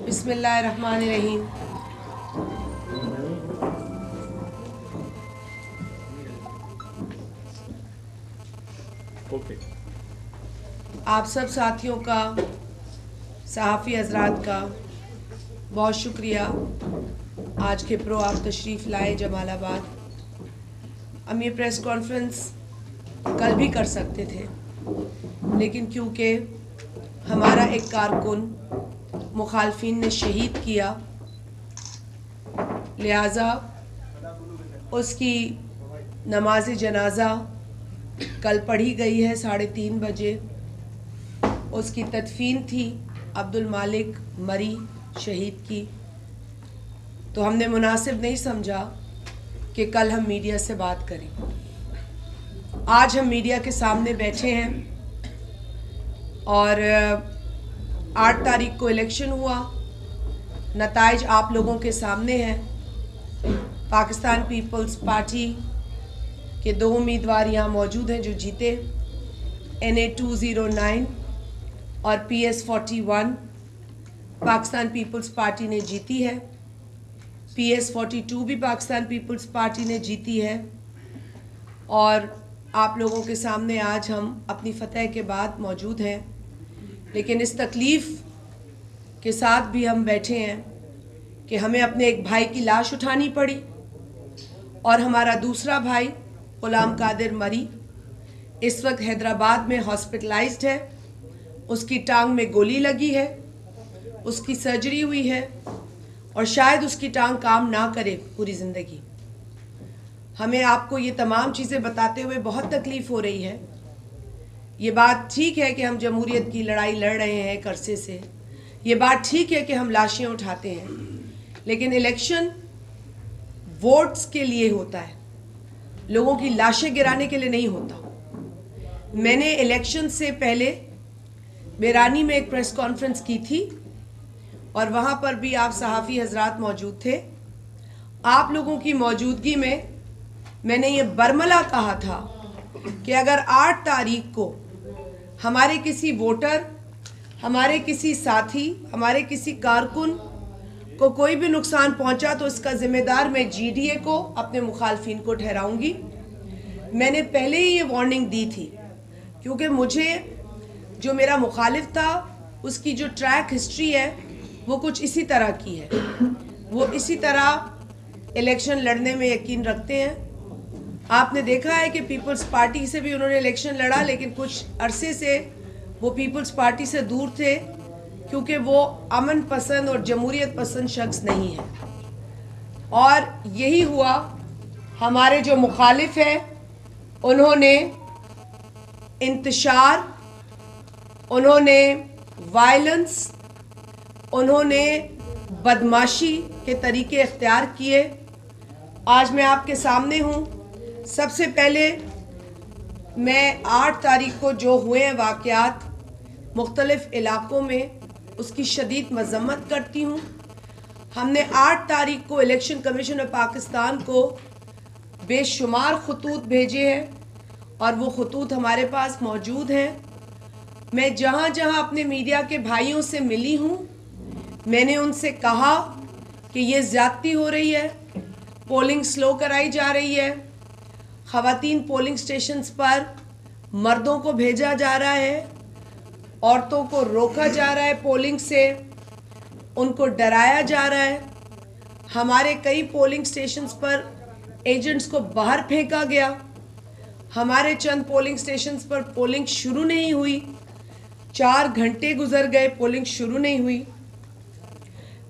बिस्मिल्लाहिर्रहमानिर्रहीम। आप सब साथियों का, सहाफ़ी हज़रात का बहुत शुक्रिया। आज के प्रो आप तशरीफ़ लाए जमालाबाद। हम ये प्रेस कॉन्फ्रेंस कल भी कर सकते थे, लेकिन क्योंकि हमारा एक कारकुन मुखालफिन ने शहीद किया, लिहाजा उसकी नमाज जनाजा कल पढ़ी गई है 3:30 बजे। उसकी तदफीन थी अब्दुल मालिक मरी शहीद की। तो हमने मुनासिब नहीं समझा कि कल हम मीडिया से बात करें। आज हम मीडिया के सामने बैठे हैं और 8 तारीख को इलेक्शन हुआ। नताइज आप लोगों के सामने हैं। पाकिस्तान पीपल्स पार्टी के 2 उम्मीदवार यहाँ मौजूद हैं जो जीते। NA 209 और PS 41 पाकिस्तान पीपल्स पार्टी ने जीती है। PS 42 भी पाकिस्तान पीपल्स पार्टी ने जीती है। और आप लोगों के सामने आज हम अपनी फतह के बाद मौजूद हैं, लेकिन इस तकलीफ़ के साथ भी हम बैठे हैं कि हमें अपने एक भाई की लाश उठानी पड़ी और हमारा दूसरा भाई गुलाम कादिर मरी इस वक्त हैदराबाद में हॉस्पिटलाइज्ड है। उसकी टांग में गोली लगी है, उसकी सर्जरी हुई है और शायद उसकी टांग काम ना करे पूरी ज़िंदगी। हमें आपको ये तमाम चीज़ें बताते हुए बहुत तकलीफ़ हो रही है। ये बात ठीक है कि हम जमहूरियत की लड़ाई लड़ रहे हैं एक अरसे से, ये बात ठीक है कि हम लाशें उठाते हैं, लेकिन इलेक्शन वोट्स के लिए होता है, लोगों की लाशें गिराने के लिए नहीं होता। मैंने इलेक्शन से पहले बेरानी में एक प्रेस कॉन्फ्रेंस की थी और वहाँ पर भी आप सहाफ़ी हजरात मौजूद थे। आप लोगों की मौजूदगी में मैंने ये बरमला कहा था कि अगर 8 तारीख को हमारे किसी वोटर, हमारे किसी साथी, हमारे किसी कारकुन को कोई भी नुकसान पहुंचा तो इसका ज़िम्मेदार मैं GDA को, अपने मुखालफिन को ठहराऊंगी। मैंने पहले ही ये वार्निंग दी थी, क्योंकि मुझे जो मेरा मुखालिफ था उसकी जो ट्रैक हिस्ट्री है वो कुछ इसी तरह की है। वो इसी तरह इलेक्शन लड़ने में यकीन रखते हैं। आपने देखा है कि पीपल्स पार्टी से भी उन्होंने इलेक्शन लड़ा, लेकिन कुछ अरसे से वो पीपल्स पार्टी से दूर थे, क्योंकि वो अमन पसंद और जमहूरियत पसंद शख्स नहीं है। और यही हुआ। हमारे जो मुखालिफ हैं उन्होंने इंतशार, उन्होंने वायलेंस, उन्होंने बदमाशी के तरीके इख्तियार किए। आज मैं आपके सामने हूँ। सबसे पहले मैं 8 तारीख को जो हुए हैं वाक़यात मुख्तलिफ़ इलाक़ों में, उसकी शदीद मज़म्मत करती हूँ। हमने 8 तारीख को इलेक्शन कमीशन ऑफ पाकिस्तान को बेशुमार खतूत भेजे हैं और वो खतूत हमारे पास मौजूद हैं। मैं जहाँ जहाँ अपने मीडिया के भाइयों से मिली हूँ, मैंने उनसे कहा कि ये ज़्यादती हो रही है, पोलिंग स्लो कराई जा रही है, ख़वातीन पोलिंग स्टेशंस पर मर्दों को भेजा जा रहा है, औरतों को रोका जा रहा है पोलिंग से, उनको डराया जा रहा है। हमारे कई पोलिंग स्टेशंस पर एजेंट्स को बाहर फेंका गया। हमारे चंद पोलिंग स्टेशंस पर पोलिंग शुरू नहीं हुई, 4 घंटे गुजर गए, पोलिंग शुरू नहीं हुई।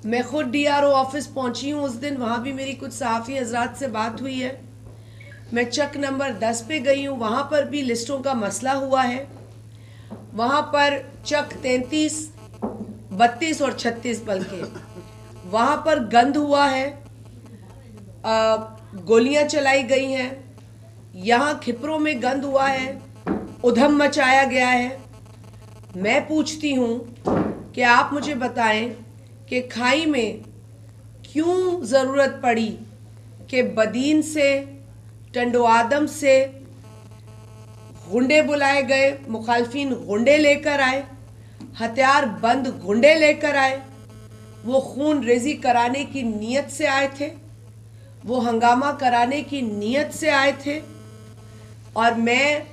मैं खुद DRO ऑफिस पहुंची हूं उस दिन, वहां भी मेरी कुछ सहाफ़ी हजरात से बात हुई है। मैं चक नंबर 10 पे गई हूं, वहां पर भी लिस्टों का मसला हुआ है। वहां पर चक 33, 32 और 36 बल्कि वहां पर गंद हुआ है, गोलियां चलाई गई हैं। यहाँ खिपरों में गंद हुआ है, उधम मचाया गया है। मैं पूछती हूँ कि आप मुझे बताएं कि खाई में क्यों ज़रूरत पड़ी कि बदीन से, टंडो आदम से गुंडे बुलाए गए, मुखालफिन गुंडे लेकर आए, हथियार बंद गुंडे लेकर आए। वो खून रेजी कराने की नीयत से आए थे, वो हंगामा कराने की नीयत से आए थे। और मैं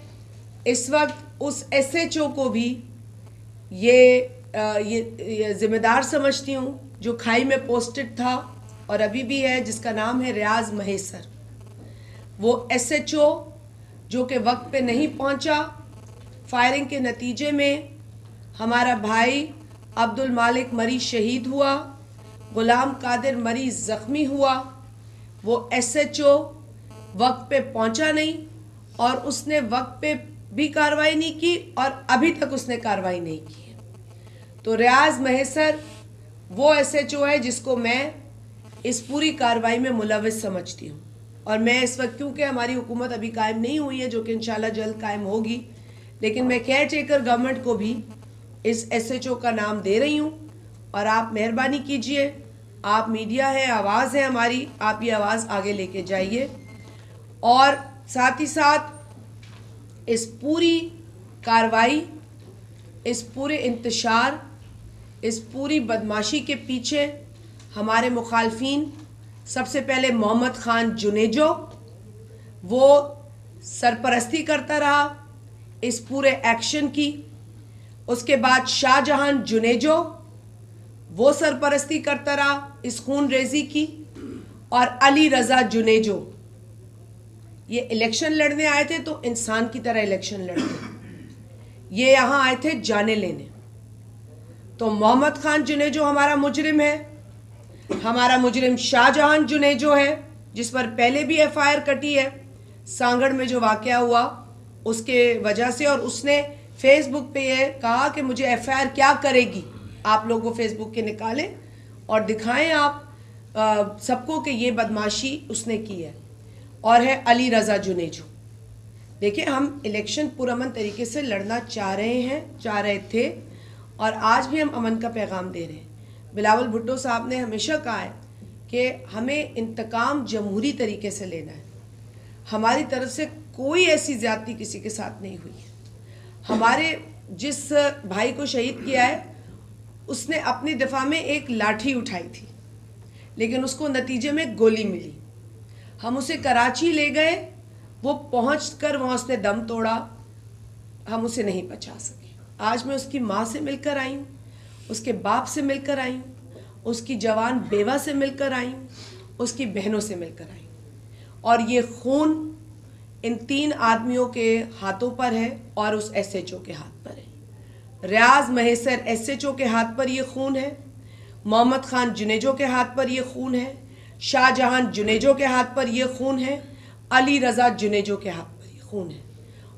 इस वक्त उस एसएचओ को भी ये जिम्मेदार समझती हूँ जो खाई में पोस्टेड था और अभी भी है, जिसका नाम है रियाज महेसर। वो एसएचओ जो कि वक्त पे नहीं पहुंचा, फायरिंग के नतीजे में हमारा भाई अब्दुल मालिक मरी शहीद हुआ, गुलाम कादिर मरी ज़ख्मी हुआ। वो एसएचओ वक्त पे पहुंचा नहीं और उसने वक्त पे भी कार्रवाई नहीं की और अभी तक उसने कार्रवाई नहीं की है। तो रियाज महेसर वो एसएचओ है जिसको मैं इस पूरी कार्रवाई में मुलविस समझती हूँ। और मैं इस वक्त, क्योंकि हमारी हुकूमत अभी कायम नहीं हुई है, जो कि इंशाल्लाह जल्द कायम होगी, लेकिन मैं केयर टेकर गवर्नमेंट को भी इस एसएचओ का नाम दे रही हूँ। और आप मेहरबानी कीजिए, आप मीडिया है, आवाज़ है हमारी, आप ये आवाज़ आगे लेके जाइए। और साथ ही साथ इस पूरी कार्रवाई, इस पूरे इंतशार, इस पूरी बदमाशी के पीछे हमारे मुखालफीन, सबसे पहले मोहम्मद खान जुनेजो, वो सरपरस्ती करता रहा इस पूरे एक्शन की। उसके बाद शाहजहां जुनेजो, वो सरपरस्ती करता रहा इस खून रेजी की। और अली रज़ा जुनेजो, ये इलेक्शन लड़ने आए थे तो इंसान की तरह इलेक्शन लड़ते, ये यहाँ आए थे जाने लेने। तो मोहम्मद खान जुनेजो हमारा मुजरिम है, हमारा मुजरिम शाहजहां जुनेजो है, जिस पर पहले भी एफआईआर कटी है सांगड़ में जो वाकया हुआ उसके वजह से। और उसने फेसबुक पे ये कहा कि मुझे एफआईआर क्या करेगी। आप लोग वो फेसबुक के निकालें और दिखाएं आप सबको कि ये बदमाशी उसने की है। और है अली रज़ा जुनेजो। देखिए, हम इलेक्शन पुरअमन तरीके से लड़ना चाह रहे थे और आज भी हम अमन का पैगाम दे रहे हैं। बिलावल भुट्टो साहब ने हमेशा कहा है कि हमें इंतकाम जमहूरी तरीके से लेना है। हमारी तरफ से कोई ऐसी ज़्यादती किसी के साथ नहीं हुई है। हमारे जिस भाई को शहीद किया है उसने अपनी दिफा में एक लाठी उठाई थी, लेकिन उसको नतीजे में गोली मिली। हम उसे कराची ले गए, वो पहुंचकर वहाँ उसने दम तोड़ा, हम उसे नहीं बचा सके। आज मैं उसकी माँ से मिलकर आई हूँ, उसके बाप से मिलकर आई हूँ, उसकी जवान बेवा से मिलकर आई हूँ, उसकी बहनों से मिलकर आई हूँ। और ये खून इन 3 आदमियों के हाथों पर है और उस एसएचओ के हाथ पर है। रियाज महेसर एसएचओ के हाथ पर ये खून है, मोहम्मद खान जुनेजो के हाथ पर ये खून है, शाहजहां जुनेजो के हाथ पर ये खून है, अली रज़ा जुनेजो के हाथ पर ये खून है।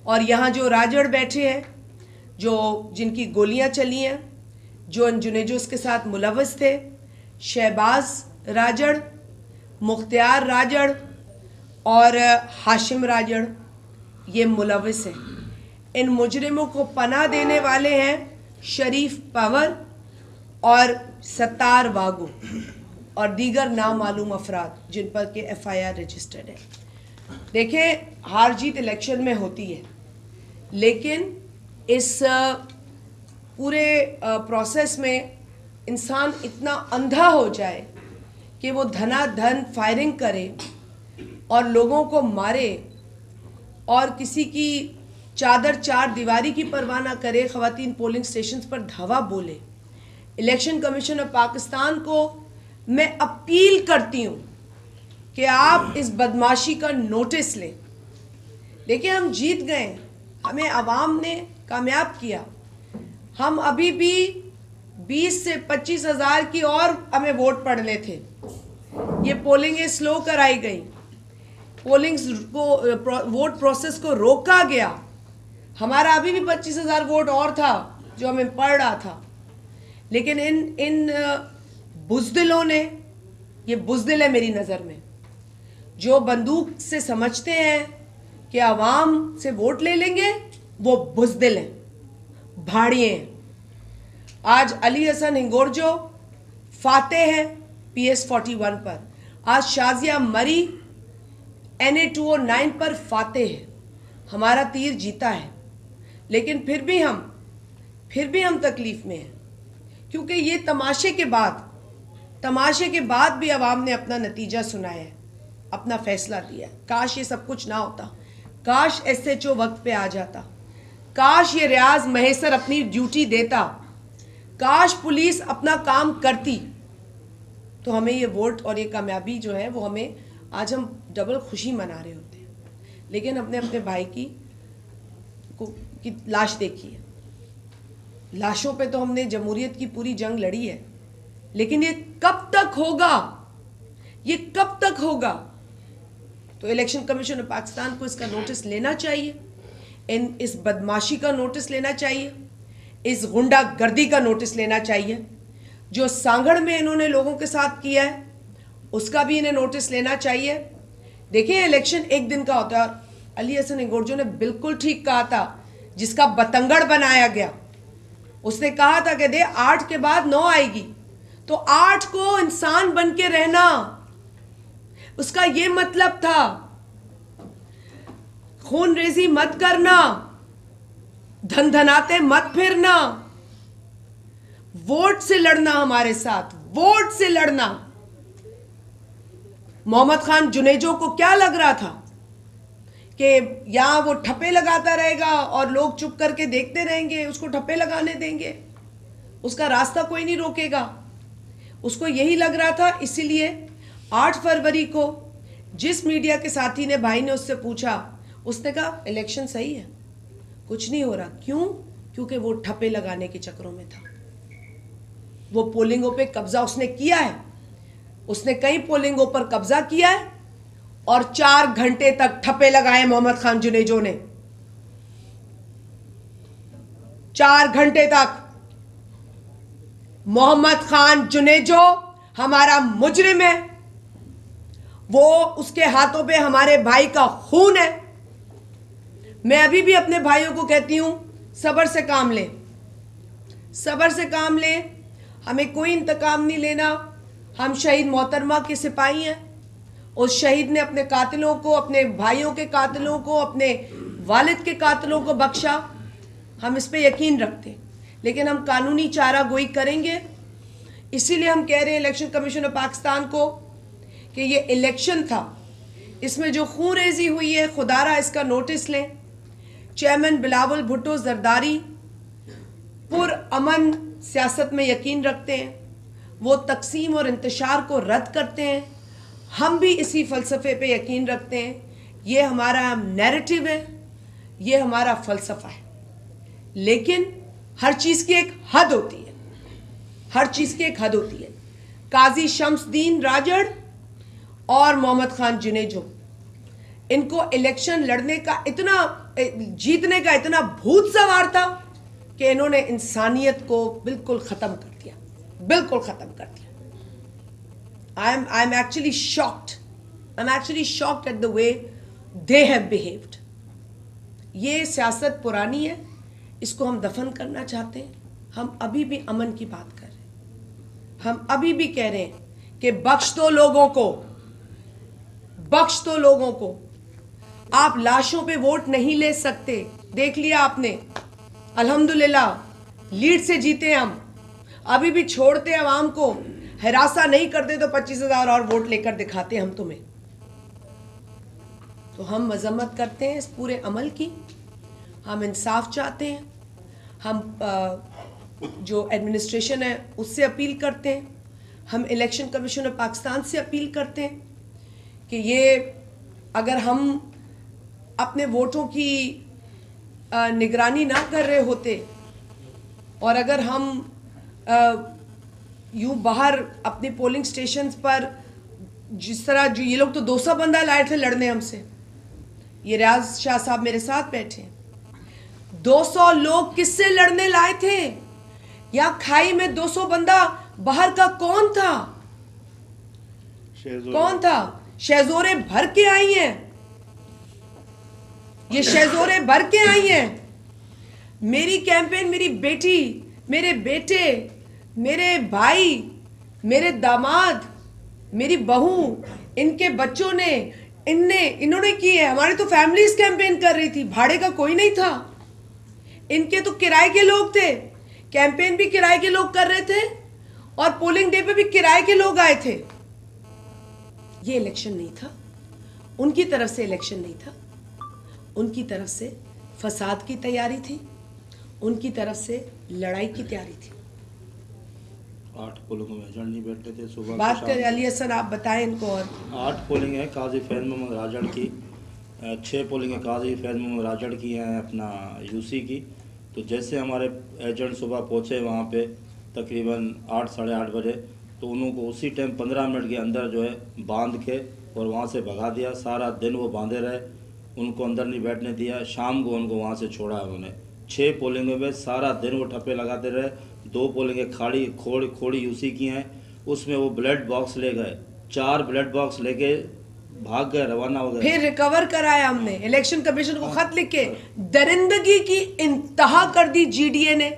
और यहाँ जो राजड़ बैठे हैं, जो जिनकी गोलियां चली हैं, जो जुनेजोस के साथ मुलव्वस थे, शहबाज राजड़, मुख्तियार राजड़ और हाशिम राजड़, ये मुलव्वस हैं। इन मुजरिमों को पनाह देने वाले हैं शरीफ पवर और सत्तार वागो और दीगर नामालूम अफराद जिन पर के एफआईआर रजिस्टर्ड है। देखें, हार जीत इलेक्शन में होती है, लेकिन इस पूरे प्रोसेस में इंसान इतना अंधा हो जाए कि वो धनाधन फायरिंग करे और लोगों को मारे और किसी की चादर चार दीवारी की परवाह ना करे, ख़वातीन पोलिंग स्टेशंस पर धावा बोले। इलेक्शन कमीशन ऑफ पाकिस्तान को मैं अपील करती हूँ कि आप इस बदमाशी का नोटिस लें। देखिए, हम जीत गए, हमें आवाम ने कामयाब किया। हम अभी भी 20 से 25 हज़ार की और हमें वोट पड़ने थे। ये पोलिंगें स्लो कराई गई, पोलिंग को वोट प्रोसेस को रोका गया। हमारा अभी भी 25,000 वोट और था जो हमें पड़ रहा था, लेकिन इन बुज़दिलों ने, ये बुज़दिल है मेरी नज़र में, जो बंदूक से समझते हैं कि आवाम से वोट ले लेंगे, वो बुज़दिल हैं, भाड़िए हैं। आज अली हसन हिंगोरजो फातेह हैं PS 41 पर, आज शाजिया मरी NA 209 पर फातेह है। हमारा तीर जीता है, लेकिन फिर भी हम तकलीफ में हैं, क्योंकि ये तमाशे के बाद तमाशे के बाद भी अवाम ने अपना नतीजा सुनाया है, अपना फैसला दिया है। काश ये सब कुछ ना होता, काश SHO वक्त पे आ जाता, काश ये रियाज महेसर अपनी ड्यूटी देता, काश पुलिस अपना काम करती, तो हमें ये वोट और ये कामयाबी जो है वो हमें आज हम डबल खुशी मना रहे होते हैं। लेकिन अपने अपने भाई की लाश देखी है, लाशों पे तो हमने जमहूरियत की पूरी जंग लड़ी है, लेकिन ये कब तक होगा, ये कब तक होगा? तो इलेक्शन कमीशन ऑफ पाकिस्तान को इसका नोटिस लेना चाहिए, इस बदमाशी का नोटिस लेना चाहिए, इस गुंडागर्दी का नोटिस लेना चाहिए। जो सांगड़ में इन्होंने लोगों के साथ किया है उसका भी इन्हें नोटिस लेना चाहिए। देखिए, इलेक्शन एक दिन का होता है और अली हसन इंगोरजो ने बिल्कुल ठीक कहा था, जिसका बतंगड़ बनाया गया, उसने कहा था कि 8 के बाद 9 आएगी, तो 8 को इंसान बन के रहना, उसका ये मतलब था। खून रेजी मत करना, धन धनाते मत फिरना, वोट से लड़ना, हमारे साथ वोट से लड़ना। मोहम्मद खान जुनेजो को क्या लग रहा था कि यहां वो ठप्पे लगाता रहेगा और लोग चुप करके देखते रहेंगे, उसको ठप्पे लगाने देंगे, उसका रास्ता कोई नहीं रोकेगा। उसको यही लग रहा था। इसीलिए 8 फरवरी को जिस मीडिया के साथी ने, भाई ने उससे पूछा, उसने कहा इलेक्शन सही है, कुछ नहीं हो रहा। क्यों? क्योंकि वो ठप्पे लगाने के चक्करों में था। वो पोलिंगों पे कब्जा उसने किया है, उसने कई पोलिंगों पर कब्जा किया है और 4 घंटे तक ठप्पे लगाए मोहम्मद खान जुनेजो ने। 4 घंटे तक मोहम्मद खान जुनेजो हमारा मुजरिम है, वो उसके हाथों पे हमारे भाई का खून है। मैं अभी भी अपने भाइयों को कहती हूं, सब्र से काम लें, सब्र से काम लें। हमें कोई इंतकाम नहीं लेना। हम शहीद मोहतरमा के सिपाही हैं। उस शहीद ने अपने कातिलों को, अपने भाइयों के कातिलों को, अपने वालिद के कातिलों को बख्शा। हम इस पे यकीन रखते हैं, लेकिन हम कानूनी चारागोई करेंगे। इसीलिए हम कह रहे हैं इलेक्शन कमीशन ऑफ पाकिस्तान को कि ये इलेक्शन था, इसमें जो खून रेजी हुई है, खुदारा इसका नोटिस लें। चेयरमैन बिलावल भुट्टो जरदारी पुरअमन सियासत में यकीन रखते हैं, वो तकसीम और इंतशार को रद्द करते हैं। हम भी इसी फ़लसफ़े पे यकीन रखते हैं। ये हमारा नैरेटिव है, ये हमारा फ़लसफ़ा है। लेकिन हर चीज़ की एक हद होती है, हर चीज़ की एक हद होती है। काजी शम्सुद्दीन राजड़ और मोहम्मद खान जुनेजो, इनको इलेक्शन लड़ने का इतना, जीतने का इतना भूत सवार था कि इन्होंने इंसानियत को बिल्कुल ख़त्म कर दिया, बिल्कुल ख़त्म कर दिया। I am actually shocked, I am actually shocked at the way they have behaved. ये सियासत पुरानी है, इसको हम दफन करना चाहते हैं। हम अभी भी अमन की बात कर रहे हैं। हम अभी भी कह रहे हैं कि बख्श दो लोगों को, बख्श दो लोगों को। आप लाशों पे वोट नहीं ले सकते। देख लिया आपने, अल्हम्दुलिल्लाह लीड से जीते हम। अभी भी छोड़ते अवाम को, हिरासा नहीं करते तो 25,000 और वोट लेकर दिखाते हम तुम्हें। तो हम मजम्मत करते हैं इस पूरे अमल की। हम इंसाफ चाहते हैं। हम जो एडमिनिस्ट्रेशन है उससे अपील करते हैं। हम इलेक्शन कमीशन ऑफ पाकिस्तान से अपील करते हैं कि ये, अगर हम अपने वोटों की निगरानी ना कर रहे होते और अगर हम यूं बाहर अपने पोलिंग स्टेशंस पर, जिस तरह जो ये लोग तो 200 बंदा लाए थे लड़ने हमसे, ये रियाज शाह साहब मेरे साथ बैठे हैं, 200 लोग किससे लड़ने लाए थे? या खाई में 200 बंदा बाहर का कौन था? कौन था? शहजोरे भर के आई हैं, ये शहजोरे भर के आई हैं। मेरी कैंपेन, मेरी बेटी, मेरे बेटे, मेरे भाई, मेरे दामाद, मेरी बहू, इनके बच्चों ने, इन्होंने की है। हमारी तो फैमिलीज कैंपेन कर रही थी, भाड़े का कोई नहीं था। इनके तो किराए के लोग थे, कैंपेन भी किराए के लोग कर रहे थे और पोलिंग डे पे भी किराए के लोग आए थे। ये इलेक्शन नहीं था, उनकी तरफ से इलेक्शन नहीं था, उनकी तरफ से फसाद की तैयारी थी, उनकी तरफ से लड़ाई की तैयारी थी। 8 पोलिंग में एजेंट नहीं बैठे थे सुबह। बात करें अली हसन, आप बताएं इनको। और 8 पोलिंग है काजी फैज़ मोहम्मद राजड़ की, 6 पोलिंग है काजी फैज़ मोहम्मद राजड़ की हैं अपना यूसी की। तो जैसे हमारे एजेंट सुबह पहुँचे वहाँ पे तकरीबन 8 साढ़े 8 बजे, तो उनको उसी टाइम 15 मिनट के अंदर जो है बांध के और वहाँ से भगा दिया। सारा दिन वो बांधे रहे, उनको अंदर नहीं बैठने दिया। शाम को उनको वहाँ से छोड़ा है उन्होंने। 6 पोलिंगों में सारा दिन वो ठप्पे लगाते रहे। 2 पोलिंगें खोड़ी यूसी की हैं, उसमें वो ब्लड बॉक्स ले गए, 4 ब्लड बॉक्स लेके भाग गए, रवाना हो गए। फिर रिकवर कराया हमने, इलेक्शन कमीशन को खत लिख के। दरिंदगी की इंतहा कर दी जीडीए ने,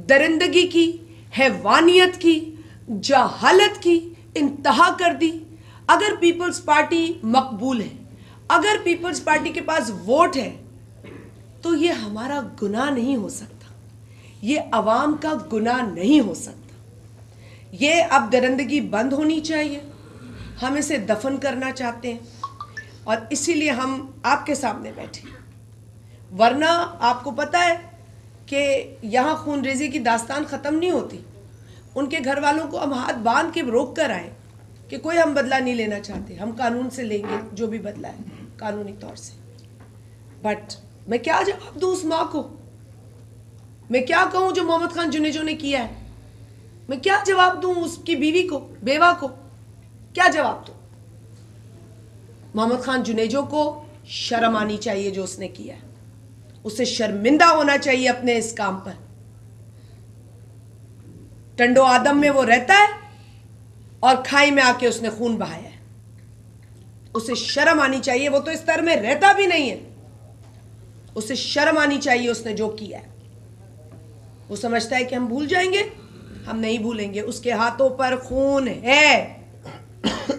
दरिंदगी की, हैवानियत की, जहालत की इंतहा कर दी। अगर पीपल्स पार्टी मकबूल है, अगर पीपल्स पार्टी के पास वोट है, तो ये हमारा गुनाह नहीं हो सकता, ये अवाम का गुनाह नहीं हो सकता। ये अब दरिंदगी बंद होनी चाहिए। हम इसे दफन करना चाहते हैं और इसीलिए हम आपके सामने बैठे। वरना आपको पता है कि यहाँ खूनरेजी की दास्तान ख़त्म नहीं होती। उनके घर वालों को हम हाथ बांध के रोक कर आए कि कोई हम बदला नहीं लेना चाहते, हम कानून से लेंगे जो भी बदला है कानूनी तौर से। बट मैं क्या जवाब दूँ उस माँ को? मैं क्या कहूँ जो मोहम्मद खान जुनेजो ने किया है? मैं क्या जवाब दूँ उसकी बीवी को, बेवा को? क्या जवाब दूँ? मोहम्मद खान जुनेजो को शर्म आनी चाहिए जो उसने किया है, उसे शर्मिंदा होना चाहिए अपने इस काम पर। टंडो आदम में वो रहता है और खाई में आके उसने खून बहाया है, उसे शर्म आनी चाहिए। वो तो इस तरह में रहता भी नहीं है, उसे शर्म आनी चाहिए उसने जो किया है। वो समझता है कि हम भूल जाएंगे, हम नहीं भूलेंगे। उसके हाथों पर खून है,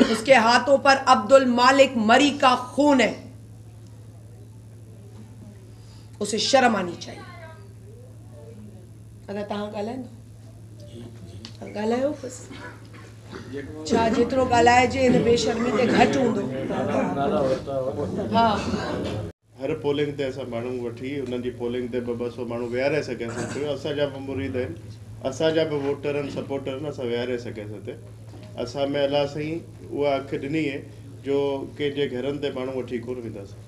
उसके हाथों पर अब्दुल मालिक मरी का खून है, उसे शर्म आनी चाहिए। अगर तहां ॻाल्हायो बस छा जेतिरो ॻाल्हाइजे हिन बेशर्मी ते घटि हूंदो। हा, हर पोलिंग ते असां माण्हू वठी उन्हनि जी पोलिंग ते 200 माण्हू विहारे सघियासीं पियो। असांजा बि मुरीद आहिनि, असांजा बि वोटर आहिनि, सपोर्टर आहिनि, असां विहारे सघियासीं हिते। असां में अलाह साईं उहा अखि ॾिनी आहे जो कंहिंजे घरनि ते माण्हू वठी कोन वेंदासीं।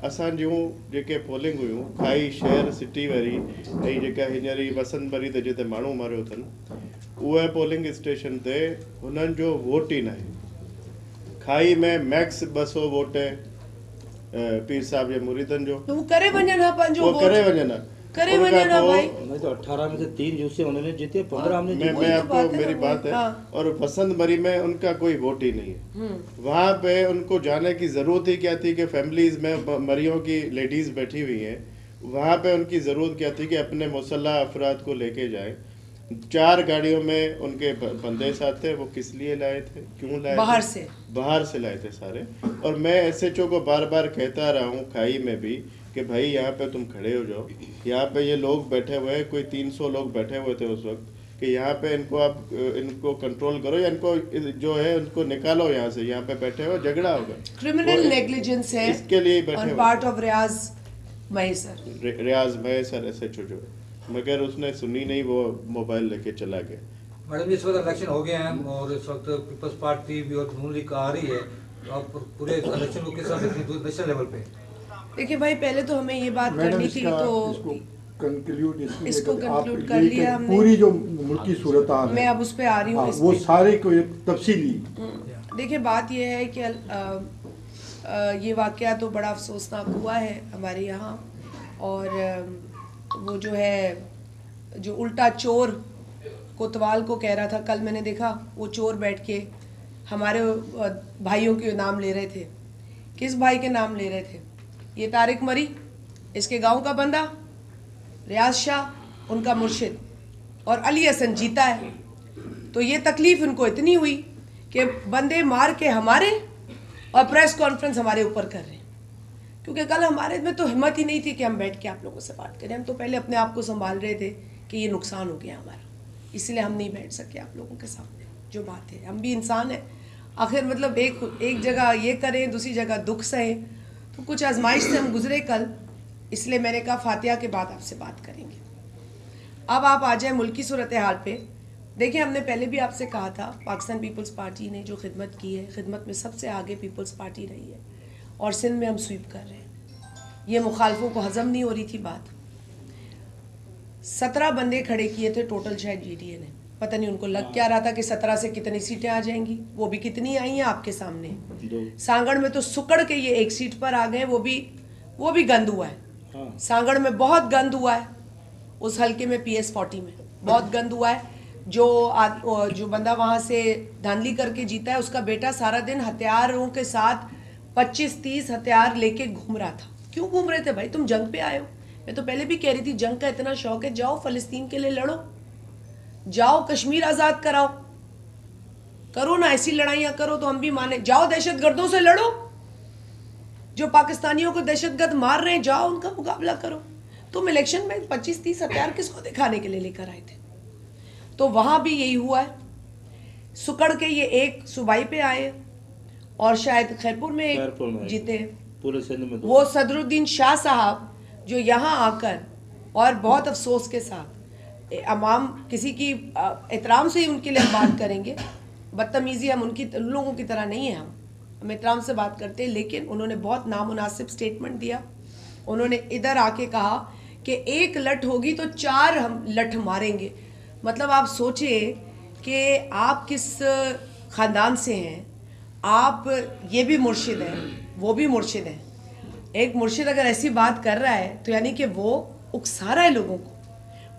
असां जूं जेके पोलिंग हुयूं खाई शहर सिटी वारी ऐं जेका हींअर ई वसंतबरी ते जिते माण्हू मारियो अथनि, उहे पोलिंग स्टेशन ते हुननि जो वोट ई न आहे। खाई में मैक्स 200 वोट पीर साहब जे मुरीदनि जो तो वो करे वञनि हा पंहिंजो वोट, करे वञनि करे वञनि हा भाई। नहीं तो 18 में से 3 यूसी उन्होंने जीते, 15 हमने जीते। मैं आपको मेरी बात है। और वसंतबरी में उनका कोई वोट ही नहीं है। वहाँ पे उनको जाने की ज़रूरत ही क्या थी कि फैमिलीज़ में मरियों की लेडीज़ बैठी हुई हैं, वहाँ पे उनकी ज़रूरत क्या थी कि अपने मुसल्ला अफराद को लेके जाए। 4 गाड़ियों में उनके बंदे साथ थे। वो किस लिए लाए थे, क्यों लाए? बाहर से लाए थे सारे। और मैं SHO को बार बार कहता रहा हूँ खाई में भी कि भाई यहाँ पे तुम खड़े हो जाओ, यहाँ पे ये लोग बैठे हुए हैं, कोई 300 लोग बैठे हुए थे उस वक्त, कि यहाँ पे इनको आप इनको कंट्रोल करो या इनको जो है उनको निकालो यहाँ से। यहाँ पे बैठे हुए झगड़ा होगा, क्रिमिनल नेग्लिजेंस है, इसके लिए बैठे on part of Riaz Mahesar SHO जो, मगर उसने सुनी नहीं, वो मोबाइल लेके चला गया। मैडम इस वक्त इलेक्शन हो गए हैं और इस वक्त पीपल्स पार्टी भी और नून लीग आ रही है, तो आप पूरे इलेक्शन को किस तरह देखते हैं नेशनल लेवल पे? देखिए भाई, पहले तो हमें ये बात करनी थी, तो इसको कंक्लूड कर लिया हमने। पूरी जो मुल्की सूरत हाल मैं अब उस पे आ रही हूँ, वो सारे को तफसीली। देखिए बात ये है कि ये वाकया तो बड़ा अफसोसनाक हुआ है हमारे यहाँ। और वो जो है, जो उल्टा चोर कोतवाल को कह रहा था, कल मैंने देखा वो चोर बैठ के हमारे भाइयों के नाम ले रहे थे। किस भाई के नाम ले रहे थे? ये तारिक मरी, इसके गांव का बंदा, रियाज शाह उनका मुर्शिद, और अली हसन जीता है। तो ये तकलीफ उनको इतनी हुई कि बंदे मार के हमारे और प्रेस कॉन्फ्रेंस हमारे ऊपर कर रहे हैं। क्योंकि कल हमारे में तो हिम्मत ही नहीं थी कि हम बैठ के आप लोगों से बात करें। हम तो पहले अपने आप को संभाल रहे थे कि ये नुकसान हो गया हमारा, इसलिए हम नहीं बैठ सके आप लोगों के सामने। जो बात है, हम भी इंसान हैं आखिर, मतलब एक जगह ये करें, दूसरी जगह दुख सहें, तो कुछ आजमाइश से हम गुजरे कल, इसलिए मैंने कहा फातिहा के बाद आपसे बात करेंगे। अब आप आ जाए मुल्की सूरत हाल पे। देखिए, हमने पहले भी आपसे कहा था, पाकिस्तान पीपल्स पार्टी ने जो खिदमत की है, खिदमत में सबसे आगे पीपल्स पार्टी रही है, और सिंध में हम स्वीप कर रहे हैं। ये मुखालफों को हजम नहीं हो रही थी बात। 17 बंदे खड़े किए थे टोटल, शायद GDA ने, पता नहीं उनको लग क्या रहा था कि 17 से कितनी सीटें आ जाएंगी। वो भी कितनी आई हैं आपके सामने। सांगड़ में तो सुकड़ के ये 1 सीट पर आ गए, वो भी गंद हुआ है। सांगड़ में बहुत गंद हुआ है, उस हल्के में PS 40 में बहुत गंद हुआ है। जो बंदा वहां से धांधली करके जीता है, उसका बेटा सारा दिन हथियारों के साथ 25-30 हथियार लेके घूम रहा था। क्यों घूम रहे थे भाई? तुम जंग पे आए हो। मैं तो पहले भी कह रही थी, जंग का इतना शौक है, जाओ फलस्तीन के लिए लड़ो, जाओ कश्मीर आजाद कराओ, करो ना, ऐसी लड़ाइयां करो तो हम भी माने। जाओ दहशतगर्दों से लड़ो, जो पाकिस्तानियों को दहशतगर्द मार रहे हैं, जाओ उनका मुकाबला करो। तुम इलेक्शन में 25-30 हथियार किसको दिखाने के लिए लेकर आए थे? तो वहां भी यही हुआ है। सुकड़ के ये एक सूबाई पे आए, और शायद खैरपुर में जीते पूरे सिंध में। वो सदरुद्दीन शाह साहब जो यहाँ आकर, और बहुत अफसोस के साथ, अवाम किसी की एहतराम से ही उनके लिए हम बात करेंगे, बदतमीजी हम उन लोगों की तरह नहीं है, हम एहतराम से बात करते हैं, लेकिन उन्होंने बहुत नामुनासिब स्टेटमेंट दिया। उन्होंने इधर आके कहा कि 1 लठ होगी तो 4 हम लठ मारेंगे। मतलब आप सोचिए कि आप किस ख़ानदान से हैं। आप ये भी मुर्शिद हैं, वो भी मुर्शिद हैं। एक मुर्शिद अगर ऐसी बात कर रहा है तो यानी कि वो उकसा रहा है लोगों को।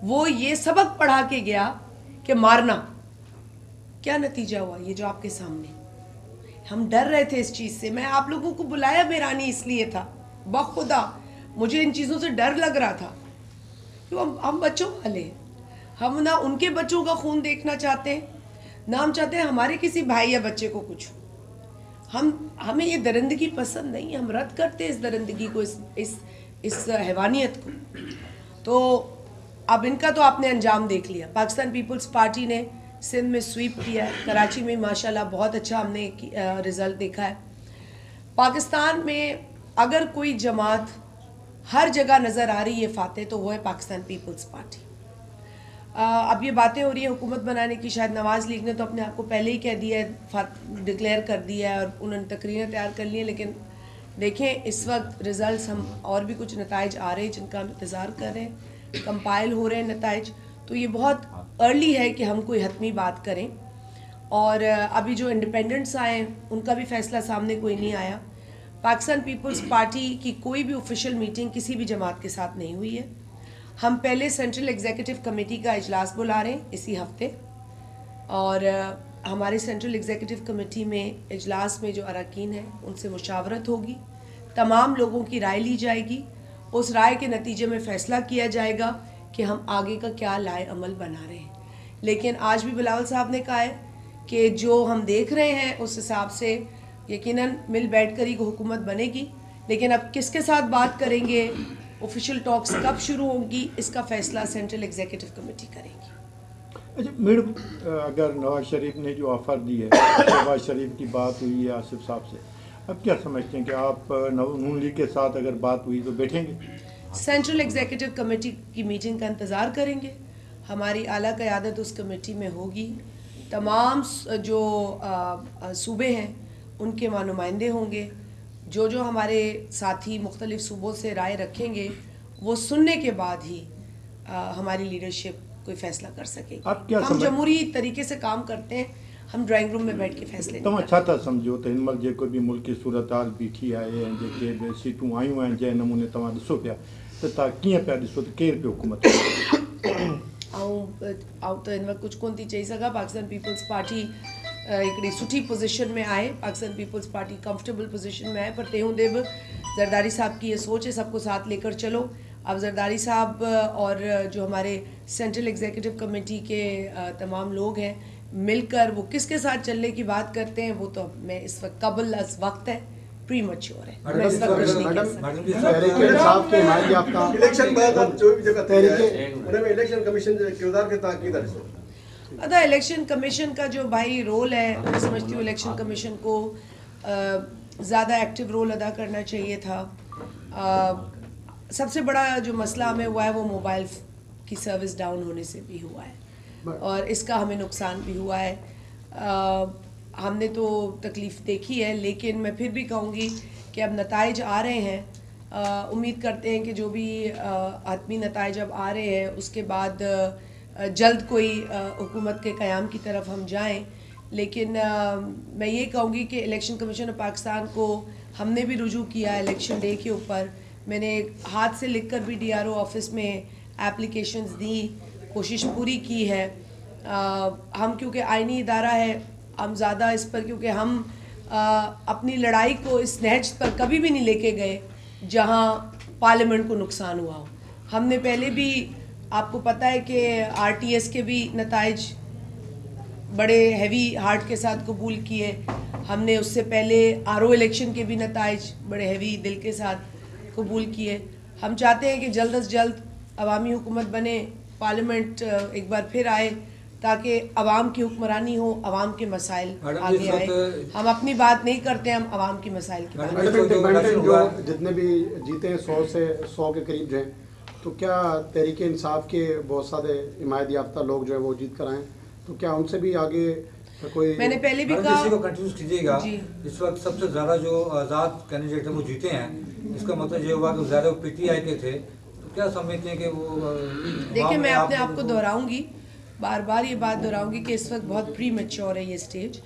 वो ये सबक पढ़ा के गया कि मारना, क्या नतीजा हुआ ये जो आपके सामने। हम डर रहे थे इस चीज़ से। मैं आप लोगों को बुलाया मेरानी इसलिए था, बखुदा मुझे इन चीज़ों से डर लग रहा था, क्यों हम बच्चों वाले हैं। हम ना उनके बच्चों का खून देखना चाहते हैं, ना हम चाहते हैं हमारे किसी भाई या बच्चे को कुछ। हमें ये दरिंदगी पसंद नहीं है, हम रद्द करते हैं इस दरिंदगी को, इस हैवानियत को। तो अब इनका तो आपने अंजाम देख लिया। पाकिस्तान पीपल्स पार्टी ने सिंध में स्वीप किया है, कराची में माशाल्लाह बहुत अच्छा हमने रिजल्ट देखा है। पाकिस्तान में अगर कोई जमात हर जगह नज़र आ रही है फातेह, तो वो है पाकिस्तान पीपल्स पार्टी। अब ये बातें हो रही है हुकूमत बनाने की, शायद नवाज़ लीग ने तो अपने आप को पहले ही कह दिया है, डिक्लेयर कर दिया है, और उन्होंने तकरीरें तैयार कर ली हैं। लेकिन देखें इस वक्त रिज़ल्ट हम और भी कुछ नताइज आ रहे हैं जिनका हम इंतज़ार कर रहे हैं, कंपाइल हो रहे हैं नताइज। तो ये बहुत अर्ली है कि हम कोई हतमी बात करें। और अभी जो इंडिपेंडेंट्स आए हैं उनका भी फ़ैसला सामने कोई नहीं आया। पाकिस्तान पीपल्स पार्टी की कोई भी ऑफिशियल मीटिंग किसी भी जमात के साथ नहीं हुई है। हम पहले सेंट्रल एग्जीक्यूटिव कमेटी का इजलास बुला रहे हैं इसी हफ्ते, और हमारी सेंट्रल एग्जीक्यूटिव कमेटी में इजलास में जो अरकान हैं उनसे मुशावरत होगी, तमाम लोगों की राय ली जाएगी, उस राय के नतीजे में फ़ैसला किया जाएगा कि हम आगे का क्या लाए अमल बना रहे हैं। लेकिन आज भी बिलावल साहब ने कहा है कि जो हम देख रहे हैं उस हिसाब से यकीनन मिल बैठ कर ही हुकूमत बनेगी। लेकिन अब किसके साथ बात करेंगे, ऑफिशियल टॉक्स कब शुरू होंगी, इसका फ़ैसला सेंट्रल एग्जीक्यूटिव कमेटी करेगी। अच्छा मैडम, अगर नवाज शरीफ ने जो ऑफ़र दी है, नवाज शरीफ की बात हुई है आसिफ साहब से, अब क्या समझते हैं कि आप नून लीग के साथ अगर बात हुई तो बैठेंगे? सेंट्रल एग्जीक्यूटिव कमेटी की मीटिंग का इंतज़ार करेंगे। हमारी आला क़यादत उस कमेटी में होगी, तमाम जो सूबे हैं उनके वहाँ नुमाइंदे होंगे। जो जो हमारे साथी मुख्तलिफ सूबों से राय रखेंगे वो सुनने के बाद ही हमारी लीडरशिप कोई फ़ैसला कर सकेगी। हम जमहूरी तरीके से काम करते हैं, हम ड्राइंग रूम में बैठ के फैसले तव्हां छा था सम्झो त हिन महिल जेको बि मुल्की सूरत हाल बीठी आहे ऐं जेके बि सीटूं आयूं आहिनि जंहिं नमूने तव्हां ॾिसो पिया त तव्हां कीअं पिया ॾिसो त केरु पियो हुकूमत आउं त हिन वक़्तु कुझु कोन थी चई सघां। पाकिस्तान पीपल्स पार्टी हिकिड़ी सुठी पोजीशन में आहे, पाकिस्तान पीपल्स पार्टी कंफर्टेबल पोजीशन में आहे, पर तंहिं हूंदे बि ज़रदारी साहब की ये सोच है सबको साथ लेकर चलो। अब ज़रदारी साहब और जो हमारे सेंट्रल एग्जीक्यूटिव कमेटी के तमाम लोग हैं मिलकर वो किसके साथ चलने की बात करते हैं, वो तो मैं इस वक्त कबल अज वक्त है, प्री मैच्योर है। मैं इस वक्त कुछ नहीं कह सकती। इलेक्शन बाद जो भी जगह तहरीके उनमें इलेक्शन कमीशन जो किरदार के ताक़ीद है अदा इलेक्शन कमीशन का जो भाई रोल है, मैं समझती हूँ इलेक्शन कमीशन को ज़्यादा एक्टिव रोल अदा करना चाहिए था। सबसे बड़ा जो मसला हमें हुआ है वो मोबाइल की सर्विस डाउन होने से भी हुआ है और इसका हमें नुकसान भी हुआ है। हमने तो तकलीफ़ देखी है, लेकिन मैं फिर भी कहूँगी कि अब नताइज आ रहे हैं। उम्मीद करते हैं कि जो भी हतमी नताइज अब आ रहे हैं उसके बाद जल्द कोई हुकूमत के क़याम की तरफ हम जाएं। लेकिन मैं ये कहूँगी कि इलेक्शन कमीशन ऑफ पाकिस्तान को हमने भी रुजू किया इलेक्शन डे के ऊपर। मैंने हाथ से लिख कर भी DRO ऑफिस में एप्लीकेशंस दी, कोशिश पूरी की है। हम क्योंकि आइनी इदारा है, हम ज़्यादा इस पर, क्योंकि हम अपनी लड़ाई को इस नहज पर कभी भी नहीं लेके गए जहां पार्लियामेंट को नुकसान हुआ हो। हमने पहले भी, आपको पता है कि RTS के भी नताइज बड़े हैवी हार्ट के साथ कबूल किए। हमने उससे पहले RO इलेक्शन के भी नताइज बड़े हैवी दिल के साथ कबूल किए। हम चाहते हैं कि जल्द अज जल्द अवामी हुकूमत बने, पार्लियामेंट एक बार फिर आए ताकि अवाम की हुक्मरानी हो, अवाम के मसाइल आगे आए। हम अपनी बात नहीं करते, हम अवाम की मसाइल की बात करते हैं। जो जितने भी जीते हैं 100 से 100 के करीब जो हैं, तो क्या तहरीक इंसाफ के बहुत सारे हिमायत याफ्ता लोग जो है वो जीत कर आए, तो क्या उनसे भी आगे कोई? मैंने पहले भी कहा, इसी को कंटिन्यू कीजिएगा। इस वक्त सबसे ज़्यादा जो आज़ाद कैंडिडेट हैं वो जीते हैं, इसका मतलब ये हुआ कि ज़्यादा PTI के थे, तो क्या समझते हैं कि वो? देखिए, मैं अपने आप को दोहराऊंगी, बार बार ये बात दोहराऊंगी कि इस वक्त बहुत प्री मैच्योर है ये स्टेज।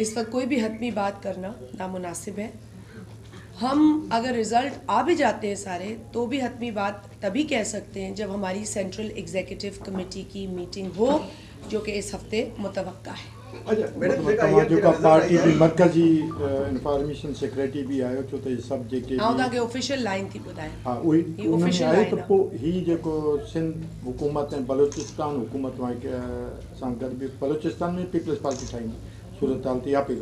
इस वक्त कोई भी हतमी बात करना नामुनासिब है। हम अगर रिज़ल्ट आ भी जाते हैं सारे, तो भी हतमी बात तभी कह सकते हैं जब हमारी सेंट्रल एग्जीक्यूटिव कमेटी की मीटिंग हो, जो कि इस हफ्ते मुतवक्का है। जो पार्टी की मरकजी इंफॉर्मेशन सेक्रेटरी भी आयो छो तो सब जेके हां तक ऑफिशियल लाइन थी बुधाए। हां वही ऑफिशियल आयो तो पो ही जेको सिंध हुकूमत ऐं बलूचिस्तान हुकूमत वां के सां गॾु बि बलूचिस्तान में पीपल्स पार्टी ठाही सूरत हाल थी या पे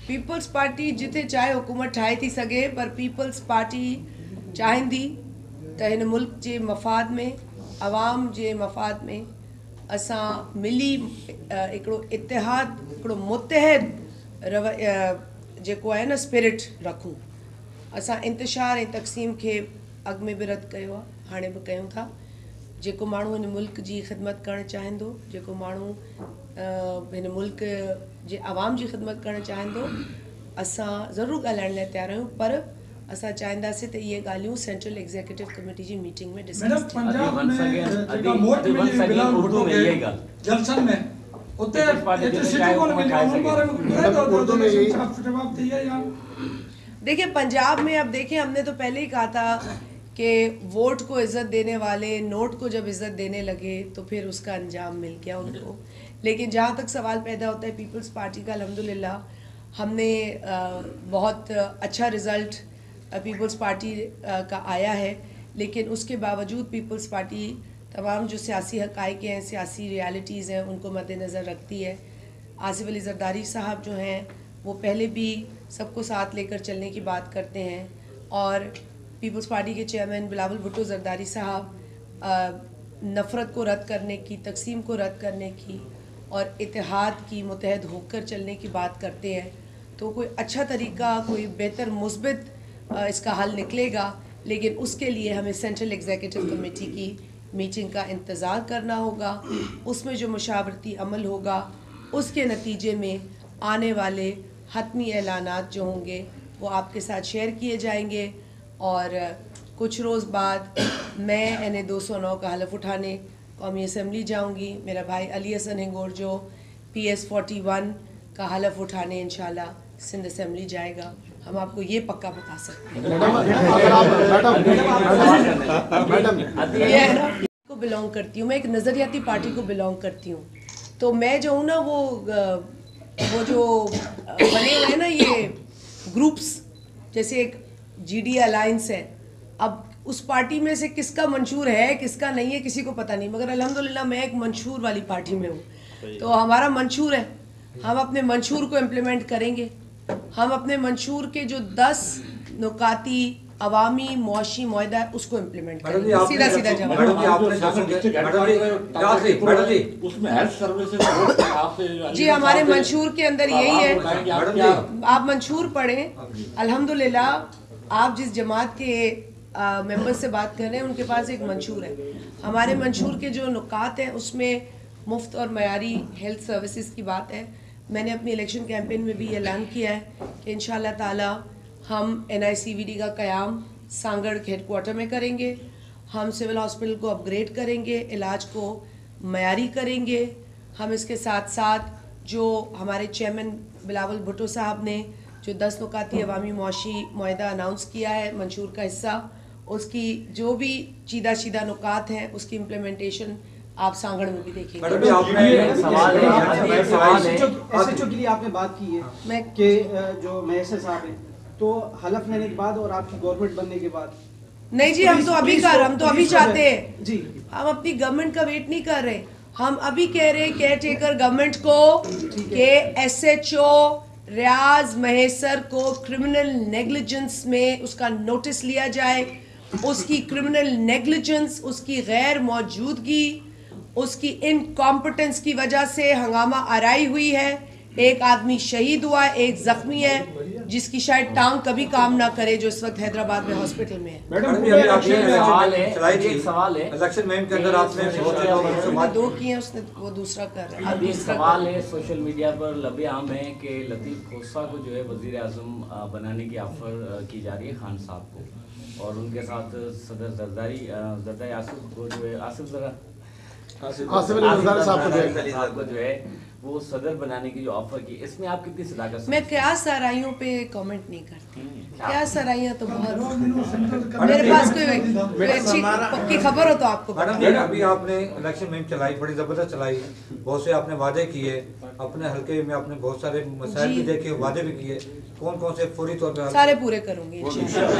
पीपल्स पार्टी जिथे चाहे हुकूमत ठाहे थी सके, पर पीपल्स पार्टी चाहींदी त हिन मुल्क जे मफ़ाद में, अवाम जे मफ़ाद में असां मिली हिकिड़ो इतिहाद, हिकिड़ो मुतहद जेको आहे न स्पिरिट रखूं। असां इंतशार ऐं तक़सीम खे अॻु में बि रद्द कयो आहे, हाणे बि कयूं था। जेको माण्हू हिन मुल्क जी ख़िदमत करणु चाहींदो, जेको माण्हू हिन मुल्क जे अवाम जी ख़िदमत करणु चाहींदो, असां ज़रूरु ॻाल्हाइण लाइ तयारु आहियूं, पर असां चाहींदासीं त इहे ॻाल्हियूं सेंट्रल एग्जीक्यूटिव कमेटी जी मीटिंग में डिस्कस देखिए, पंजाब में अब देखें, हमने तो पहले ही कहा था कि वोट को इज़्ज़त देने वाले नोट को जब इज़्ज़त देने लगे तो फिर उसका अंजाम मिल गया उनको। लेकिन जहाँ तक सवाल पैदा होता है पीपल्स पार्टी का, अल्हम्दुलिल्लाह हमने बहुत अच्छा रिज़ल्ट पीपल्स पार्टी का आया है। लेकिन उसके बावजूद पीपल्स पार्टी तमाम जो सियासी हक़ाइक़ हैं, सियासी रियलिटीज़ हैं, उनको मद्देनज़र रखती है। आसिफ अली ज़रदारी साहब जो हैं वो पहले भी सबको साथ लेकर चलने की बात करते हैं, और पीपल्स पार्टी के चेयरमैन बिलावल भुट्टो ज़रदारी साहब नफ़रत को रद्द करने की, तकसीम को रद्द करने की और इत्तेहाद की, मुतहद होकर चलने की बात करते हैं। तो कोई अच्छा तरीका, कोई बेहतर मुस्बित इसका हल निकलेगा, लेकिन उसके लिए हमें सेंट्रल एग्जीक्यूटिव कमेटी की मीटिंग का इंतज़ार करना होगा। उसमें जो मुशावरती अमल होगा उसके नतीजे में आने वाले हतमी ऐलानात जो होंगे वो आपके साथ शेयर किए जाएंगे। और कुछ रोज़ बाद मैं NA 209 का हलफ उठाने कौमी असम्बली जाऊंगी। मेरा भाई अली हसन हिंगोर जो PS 41 का हलफ उठाने इंशाल्लाह सिंध असम्बली जाएगा। हम आपको ये पक्का बता सकते हैं। मैडम को बिलोंग करती हूँ, मैं एक नज़रियाती पार्टी को बिलोंग करती हूँ। तो मैं जो हूँ ना वो जो बने हुए हैं ना ये ग्रुप्स, जैसे एक GD अलायंस है, अब उस पार्टी में से किसका मंशूर है किसका नहीं है किसी को पता नहीं, मगर अल्हम्दुलिल्लाह मैं एक मंशूर वाली पार्टी में हूँ। तो हमारा मंशूर है, हम अपने मंशूर को इम्प्लीमेंट करेंगे। हम अपने मंशूर के जो 10 नुकाती अवामी मुआशी मुआहदा है उसको इम्प्लीमेंट मैडम जी, करेंगे। आपने सीधा सीधा मैडम जवाब। जी, आपने मैडम जी, उसमें हेल्थ सर्विसेज जी हमारे मंशूर के अंदर यही है। मैडम जी, आप मंशूर पढ़ें। अल्हम्दुलिल्लाह आप जिस जमात के मेंबर से बात कर रहे हैं उनके पास एक मंशूर है। हमारे मंशूर के जो नुकात हैं उसमें मुफ्त और मयारी हेल्थ सर्विसेज की बात है। मैंने अपनी इलेक्शन कैंपेन में भी ऐलान किया है कि इंशाल्लाह ताला हम NICVD का क़याम सांगड़ हेडक्वार्टर में करेंगे। हम सिविल हॉस्पिटल को अपग्रेड करेंगे, इलाज को मयारी करेंगे। हम इसके साथ साथ जो हमारे चेयरमैन बिलावल भुट्टो साहब ने जो 10 नुकाती अवामी मुआशी मुआहदा अनाउंस किया है मंशूर का हिस्सा, उसकी जो भी चीदा शीदा नुकात हैं उसकी इम्प्लीमेंटेशन आप सांगड़ में भी देखेंगे। मैडम जी, आपने सवाल है SHO के लिए आपने बात की है मैं कि जो मयसर साहब हैं तो हलफ लेने के बाद और आपकी गवर्नमेंट बनने के बाद नहीं जी, हम तो अभी चाहते हैं जी, हम अपनी गवर्नमेंट का वेट नहीं कर रहे। हम अभी कह रहे हैं केयर टेकर गवर्नमेंट को कि SHO रियाज महेसर को क्रिमिनल नेग्लिजेंस में उसका नोटिस लिया जाए। उसकी क्रिमिनल नेग्लिजेंस, उसकी गैर मौजूदगी, उसकी इनकॉम्पिटेंस की वजह से हंगामा आराई हुई है। एक आदमी शहीद हुआ है, एक जख्मी है जिसकी शायद टांग कभी काम ना करे, जो इस वक्त हैदराबाद में हॉस्पिटल में है। मैडम जी, अभी आपने एक सवाल है इलेक्शन मुहिम के अंदर आपने उसने 2 किए हैं, उसने वो दूसरा कर रहा है। अभी एक सवाल है सोशल मीडिया पर लबे आम है कि लतीफ़ खोसा को जो है वज़ीर आज़म बनाने की ऑफर की जा रही है खान साहब को, और उनके साथ सदर जरदारी आसिफ को जो है आसिफ साहब को जो है वो सदर बनाने की जो ऑफर की, इसमें आप कितनी सदाकत? मैं क्या सराइयों पे कमेंट नहीं करती। क्या सराइयाँ तो बहुत, मेरे पास कोई अच्छी पक्की खबर हो तो आपको मैडम जी, अभी आपने इलेक्शन मुहिम चलाई, बड़ी जबरदस्त चलाई, बहुत से आपने वादे किए, अपने हल्के में आपने बहुत सारे मसाइल भी देखे, वादे भी किए, कौन कौन से फौरी तौर पर सारे पूरे करूंगी इंशाल्लाह।